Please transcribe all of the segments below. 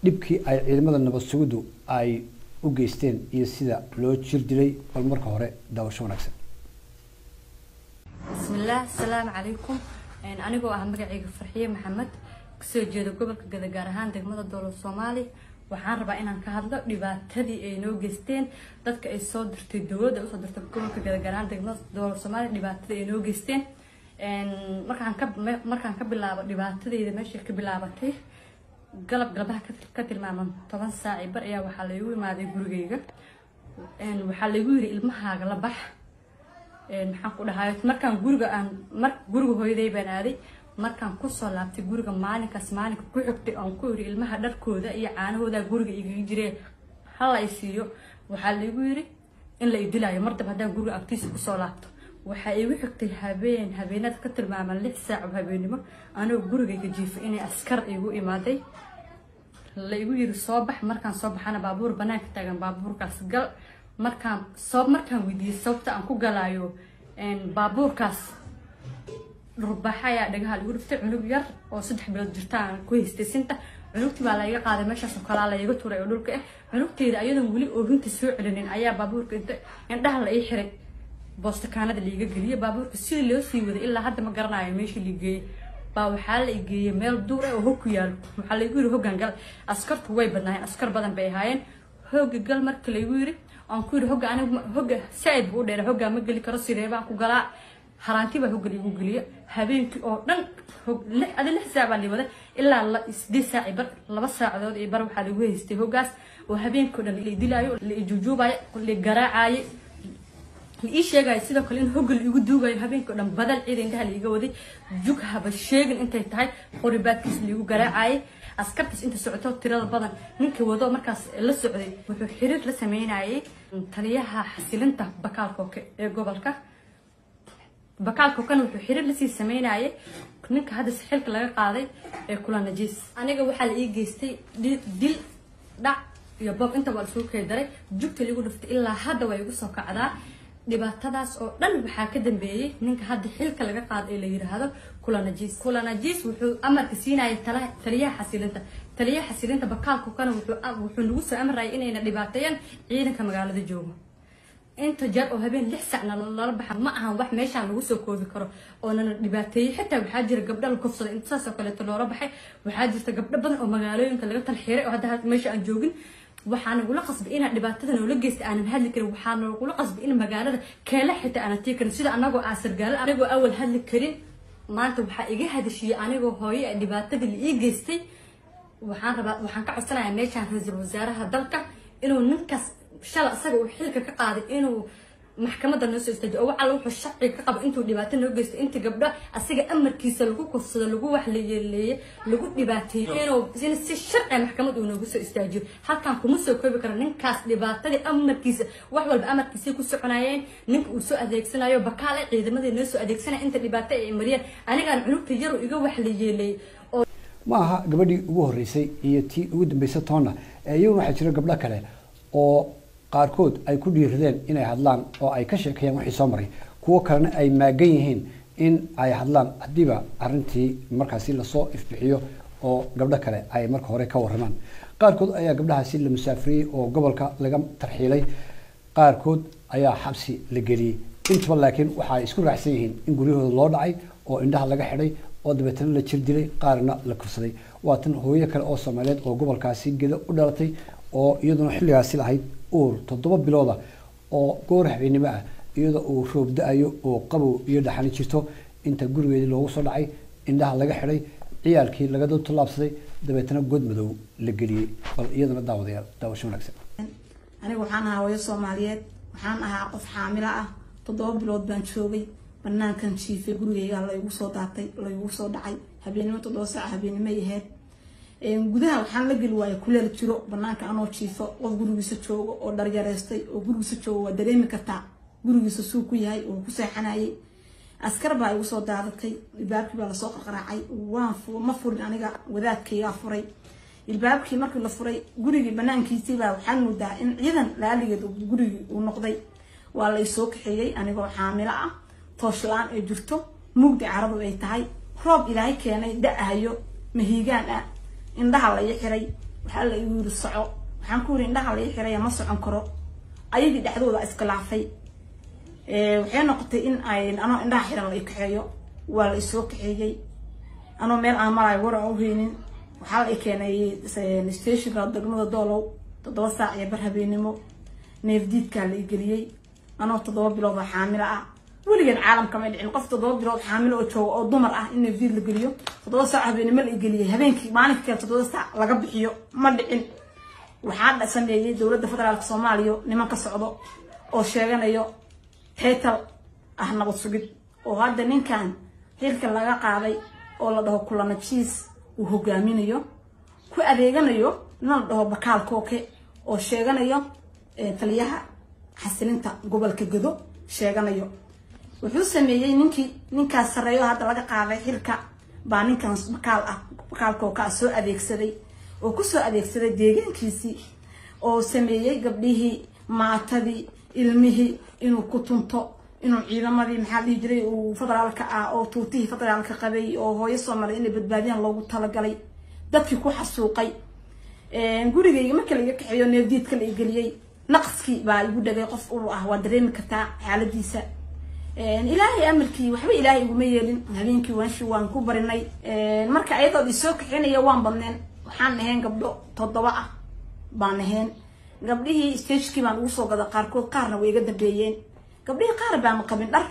dhibkii ay ciidamada nabad sugiddu ay u geysteen iyo sida loo jir dilay bal marka hore daawasho wanaagsan. bismillaah assalaamu calaykum anigoo ah magacayga Farxiye Maxamed kasoo jeedo gobolka Gada gaar ahaan degmada Dowlad Soomaali waxaan rabaa inaan ka hadlo dhibaatadii ay noo geysteen dadka ay soo dirtay dawladda u soo dirtay gobolka Gada gaar ahaan degmada Dowlad Soomaali dhibaatadii ay noo geysteen markaan ka bilaabo dhibaatadeeda meesha ka bilaabatay galabgabaha ka tilmaaman 10 saac bar ayaa waxa la igu imaaday gurigeyga waxa la igu yiri ilmahaaga la bax maxaan ku dhahay markaan guriga hooyaday baan aaday markaan ku soo laabtay guriga maalinka ku xigtay aan ku yiri ilmaha dharkooda iyo caanahooda guriga iga jireen hal ay siiyo waxa la igu yiri in la idilaayo martaba haddaan guriga agtiisa ku soo laabto waxa ay igu xigtay habeenada ka tilmaaman 6 saac oo habeenimo anoo gurigayga jiifay inay askar igu imaaday la igu yiri soo bax markaan soo baxana baabuur banaanka taagan baabuurkaas gal markaan weydiiyay sababta aan ku galaayo baabuurkaas rubaxaya dhagaha lagu dhiftay cunug yar oo 3 bilood jirtaan ku haystay sinta cunugtii baa la iga qaaday meeshaas oo kala la iga tuuray oo dhulka cunugteeda ayadan wali oohinta soo celinin ayaa baabuurka indhaha la ii xiray boostakaanada la iga geliyay baabuurka sidii loo sii waday ilaa hadda ma garanayo meeshii la geeyay baa waxaa la igeeyay meel duur ah oo hog ku yaal waxaa la igu yiri hoggaan gal askartu way badnaayeen askar badan bay ahaayeen hogga gal marka la igu yiri aan ku yiri hogga said buu dheer hogga ma gali karo sidee baan ku galaa haranti baa hogga igu geliya habeenkii oo dhan lix saac baa liwada ilaa 8 saac bar 2 saacadood bar waxaa lagu haystay hoggaas oo habeenkii oo dhan la dilaayo la jujuubayo la garaacayo ii sheegay sidoo kale in hoggal igu duugayo habeenkii oo dhan badal ciid indhaha la iga waday jug haba sheegin intay tahay qoribaadkiis la igu garaacay askartaas inta socoto tirada badan ninka wado markaas la socday wuxuu xiriir la sameynayay taliyaha xasilinta bakaalka ee gobolka bakaalka kan wuxuu xiriir la sii sameynayay ninka hadda xilka laga qaaday ee kula najiis aniga waxa la ii geystay dil dhac iyo boob inta waa soo keenay jugta lagu dhiftay ilaa hadda way igu soo kacdaa dhibaatadaas oo dhan waxa ka dambeeyay ninka hadda xilka laga qaaday la yiraahdo kula najiis wuxuu amarka siinayay taliyaha xasilinta bakaalku kana wuxuu nagu soo amray inayna dhibaateeyaan ciidanka magaalada joogo inta jar oo habeen 6 saac la baxa ma ahan wax meeshaan lagu soo koobi karo oo nana dhibaateeyay xitaa waxa jira gabdho la kufsaday intaas oo kale loo baxay waxa jirta gabdho badan oo magaalooyinka laga talxiiray oo hadda meesha aan joogin waxaan ugu la qasbay in dhibaatada oo la geystay aan hadli karin waxaan ugu la qasbay in magaalada keela xitaa aan tii karin sida anagoo asargaal anagoo awal hadli karin maanta waxa iga hadashiyay anigoo hooyo dhibaatada la ii geystay waxaan ka codsanayaa meeshaan ra'iisul wasaaraha dalka inuu ninkaas shala asaga uu xilka ka qaaday inuu maxkamadda noo soo istaajiyo waxa lagu sharci ka qabo intuu dhibaato noo geystay inta gabdha asiga amarkiisa lagu kursado lagu wax la yeeleeyay lagu dhibaateeyay inuu si sharci maxkamad uu noogu soo istaajiyo halkan kuma soo koobi karo ninkaas dhibaatadii amarkiisa wax walba amarkiisa ku soconayeen ninka uu soo adeegsanayo bakaal ciidamada noo soo adeegsanay inta dhibaato ay mariyeen aniga cunugta yar iga wax la yeeleeyay ma aha gabadhii ugu horeysay iyo tii ugu dambeysay toona iyagu waxa jira gabdho kale oo qaarkood ay ku dhiiradeen inay hadlaan oo ay ka sheekayaan wixii soo maray kuwa kalena ay maagan yihiin in ay hadlaan hadiiba arintii markaasi la soo ifbixiyo oo gabdho kale ay marka hore ka waramaan qaarkood ayaa gabdhahaasi la musaafiriyay oo gobolka laga tarxiilay qaarkood ayaa xabsi la geliyay intaba laakiin waxa ay isku raacsan yihiin in guryahooda loo dhacay oo indhaha laga xidhay oo dabeetana la jir dilay qaarna la kufsaday waa tan hooyo kale oo Soomaaliyeed oo gobolkaasi Gada u dhalatay oo iyaduna xilligaasi lahayd uur 7 bilooda oo goor habeenimo ah iyadoo uu roob da'ayo oo qabow iyo dhaxan jirto inta gurigeedii loogu soo dhacay indhaha laga xidhay ciyaalkii laga dad talaabsaday dabeetana god madow la geliyay bal iyaduna daawasho wanaagsan aniga waxaan ahaa hooyo Soomaaliyeed waxaan ahaa qof xaamila ah 7 bilood baan joogay banaankan jiifay gurigeyga la igu soo daatay la igu soo dhacay habeenimo 7 saac habeenimo yahay gudaha waxaan la gal waayay kuleel jiro banaanka anoo jiifo oo gurigiisa joogo oo dhar yareystay oo gurigiisa joogo waa dareemi kartaa gurigiisa suu ku yahay oo ku seexanayay askar baa igu soo daadatay ilbaabkii baa la soo qarqaraacay ma furin aniga wadaadkayga furay ilbaabkii markii la furay gurigii banaankiisii baa waxaan moodaa in ciidan laaligeed gurigii uu noqday waa la soo kaxeeyay anigoo xaamilo ah tooslaan ay jirto mugdi caradu ay tahay roob ilaahay keenay da'ayo mahiigaan ah indhaha la xiray waxaa la igu yiri soco waxaan ku yiri indhaha la ii xiraya ma socon karo ayagii dhexdooda iskhilaafay waxay noqotay in ay anoo indhaha xiran la ii kaxeeyo waa la isoo kaxeeyay anoo meel aan marayo war aan u haynin waxaa la ii keenay stationka degmada Doolow 7 saac iyo bar habeenimo neefdiidka la ii geliyay anoo 7 bilood oo xaamil ah weligeed caalamka ma dhicin qof 7 bilood xaamil oo joogo oo dumar ah in neefdiid la geliyo 7 saac habeenimo la ii geliyay habeenkii maalintii 7 saac laga bixiyo ma dhicin waxaa sameeyay dawladda federaalka Soomaaliya niman ka socdo oo sheeganayo heetal ah nabad sugid oo hadda ninkan xilka laga qaaday oo la dhaho kulana cheese uu hogaaminayo ku adeeganayo nin la dhaho Bakaal Kooke oo sheeganayo taliyaha xasilinta gobolka Gado sheeganayo wuxuu sameeyay ninkaas sareeyo hadda laga qaaday xilka baa ninkan Bakaal Kooke soo adeegsaday oo ku soo adeegsaday deegaankiisii oo sameeyay gabdhihii maatadii ilmihii inuu ku tunto inuu ciidamadii maxaa dhigi jiray uu federaalka ah oo tuutihii federaalka qabay oo hooyo Soomaaliyeed inay badbaadiyaan loogu talagalay dadkii ku xasuuqay gurigayga markii la iga kaxeeyo neefdiidka la igeliyay naqskii baa igu dhagay qof uu ah waa dareemi kartaa xaaladiisa ilaahay amarkii waxba ilaahay iguma yeelin habeenkii waan ku barinay marka ayadoo isoo kaxeenaya waan badneen waxaan ahayn gabdho 7 ah baan ahayn gabdhihii stagekii baan ugu soo gaday qaarkood qaarna way iga dambeeyeen gabdhihii qaar baan qabin dhar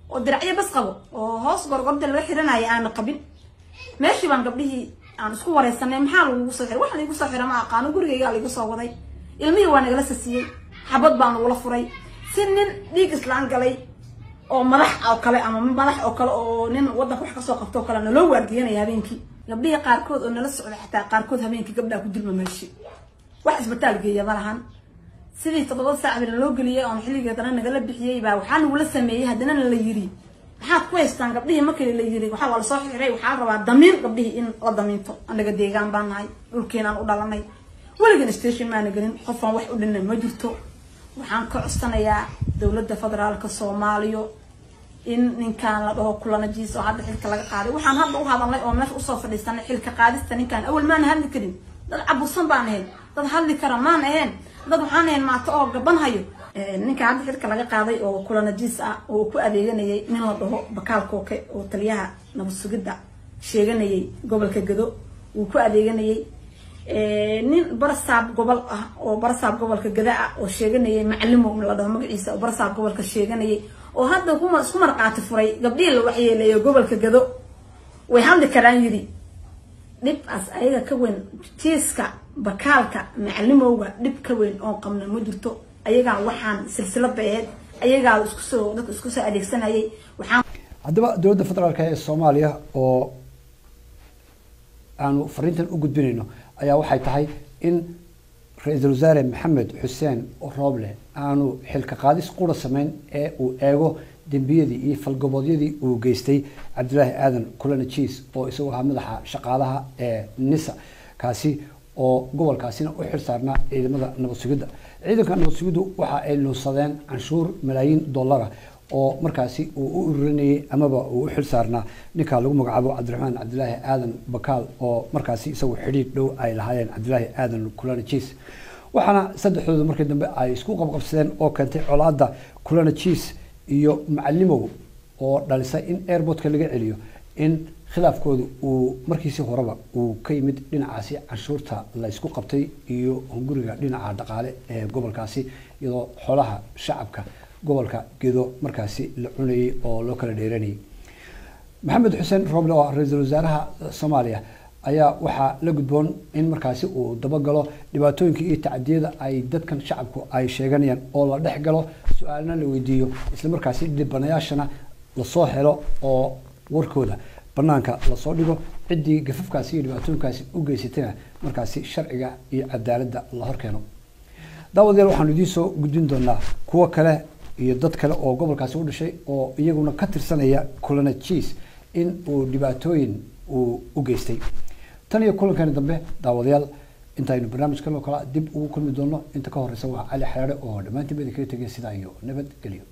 oo diracyo bas qabo oo hoos gorgorda laga xiranaya aan qabin meeshii baan gabdhihii aan isku wareysanay maxaa lagu soo xiray waxa lagu soo xiray ma aqaan gurigayga lagu soo waday ilmihii waa nagala sasiyay xabad baan ugu furay si nin dhiig islaan galay oo madax oo kale ama madax oo kale oo nin wadanka wax ka soo qabto kale loo waardiyanay habeenkii gabdhihii qaarkood oo nala socday xataa qaarkood habeenkii gabdhaha ku dilma meeshii wax isbitaal geeya malahan sidii 7 saac baa loo geliyay oo xilligeedana nagala bixiyay baa waxaan wala sameeyay hadana la yiri waxaad ku haystaan gabdhihii markii la yiri waxa wala soo xiray waxaan rabaa damiin gabdhihii in la damiinto anaga deegaan baan nahay dhulkeenan u dhalanay waligan station ma nagalin qofan wax u dhinay ma jirto waxaan ka codsanayaa dawladda federaalka Soomaaliya in ninkan la dhaho kulana jiis oo hadda xilka laga qaaday waxaan hadda u hadalnay oo meesha u soo fadhiisanay xilka qaadista ninkan awal ma hadli karin dad cabusan baan ahayn dad hadli kara ma ahayn dad waxaan ahayn maato oo gaban hayo ninka hadda xilka laga qaaday oo kulana jiis ah oo ku adeeganayay nin la dhaho Bakaal Kooke oo taliyaha nabad sugidda sheeganayay gobolka Gado uu ku adeeganayay nin barasaab gobol ah oo barasaab gobolka Gado ah oo sheeganayay macallimo la dhaho magaciisa oo barasaab gobolka sheeganayay oo hadda kuma isku marqaati furay gabdhii la waxyeeleeyo gobolka Gado way hadli karaan yiri dib as ayaga ka weyn tiiska Bakaalka macallimowga dib ka weyn oo qabna ma jirto ayaga waxaan silsilad bayd ayaga isku soo adeegsanayay waxaan haddaba dawladda federaalka ee Soomaaliya oo aanu fariintan u gudbinayno ayaa waxay tahay in ra'iisul wasaare Maxamed Xuseen Rooble aanu xilka qaadis qura sameyn ee uu eego dambiyadii iyo falgoboodyadii uu geystay Cabdilaahi Aadan Kulana Cheese oo isagoo ahaa madaxa shaqaalaha ee NISA kaasi oo gobolkaasina u xilsaarnaa ciidamada nabad sugidda ciidanka nabad sugiddu waxa ay luusadeen canshuur malaayiin dollar oo markaasi uu u ururinayay amaba uu u xilsaarnaa ninka lagu magacaabo Cabdiraxmaan Cabdilaahi Aadan Bakaal oo markaasi isagu xiriir dhow ay lahaayeen Cabdilaahi Aadan Kulana Cheese waxaana saddexdooda markii dambe ay isku qabqabsadeen oo keentay colaadda Kulana Cheese iyo macallimow oo dhalisay in airportka laga celiyo in khilaafkoodu uu markiisi horeba uu ka yimid dhinacaasi canshuurta la isku qabtay iyo hunguriga dhinaca dhaqaale ee gobolkaasi iyadoo xoolaha shacabka gobolka Gedo markaasi la cunayay oo loo kala dheeranayay Maxamed Xuseen Rooble oo ra'iisul wasaaraha Soomaaliya ayaa waxa la gudboon in markaasi uu dabagalo dhibaatooyinka iyo tacadiyada ay dadkan shacabku ay sheeganayaan oo la dhex galo su'aalna la weydiiyo isla markaasi dhibanayaashana la soo helo oo warkooda banaanka la soo dhigo cidii gafafkaasi iyo dhibaatooyinkaasi u geysatayna markaasi sharciga iyo cadaaladda la horkeeno daawadeel waxaan idin soo gudbin doonaa kuwa kale iyo dad kale oo gobolkaasi u dhashay oo iyaguna ka tirsanaya Kulana Cheese in uu dhibaatooyin uu u geystay tan iyo kulankan dambe daawadayaal intaynu barnaamijkan oo kala dib ugu kulmi doono inta ka horeysa waa Cali Xaraare oo dhamaantii bada kaga tagay sida iyo nabad geliyo